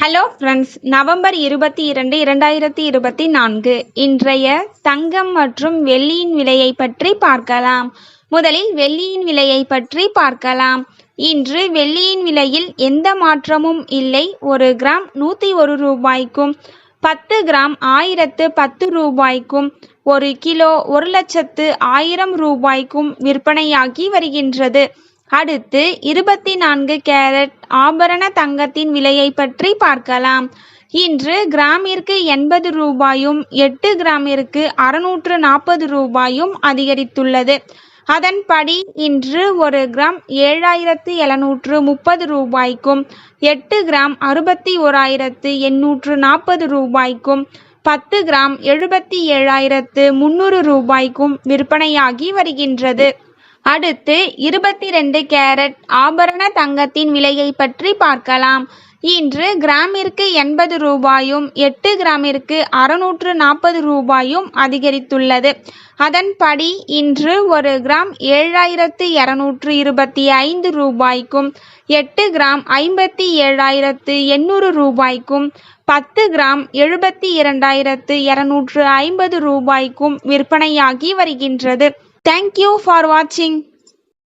Hello friends, November 22, 2024 இன்றைய தங்கம் மற்றும் வெள்ளியின் விலையை பற்றி பார்க்கலாம். முதலில் வெள்ளியின் விலையை பற்றி பார்க்கலாம். இன்று வெள்ளியின் விலையில் எந்த மாற்றமும் இல்லை. 1 கிராம் 101 ரூபாய்க்கும் 10 கிராம் 1010 ரூபாய்க்கும் 1 கிலோ 1,00,000 ரூபாய்க்கும் விற்பனையாகி வருகின்றது. அடுத்து 24 கேரட் ஆபரண தங்கத்தின் விலையை பற்றி பார்க்கலாம். இன்று கிராமிற்கு 80 ரூபாயும் 8 கிராமிற்கு 640 ரூபாயும் அதிகரித்துள்ளது. அதன்படி இன்று 1 கிராம் 7,730 ரூபாய்க்கும் 8 கிராம் 61,840 ரூபாய்க்கும் 10 கிராம் 77,300 ரூபாய்க்கும் விற்பனையாகி வருகின்றது. அடுத்து 22 கேரட் ஆபரண தங்கத்தின் விலையை பற்றி பார்க்கலாம். இன்று கிராமிற்கு 80 ரூபாயும் 8 கிராமிற்கு 640 ரூபாயும் அதிகரித்துள்ளது. அதன்படி இன்று 1 கிராம் 7,225 ரூபாய்க்கும் 8 கிராம் 57,800 ரூபாய்க்கும் 10 கிராம் 72,250 ரூபாய்க்கும் விற்பனையாகி வருகின்றது. Thank you for watching.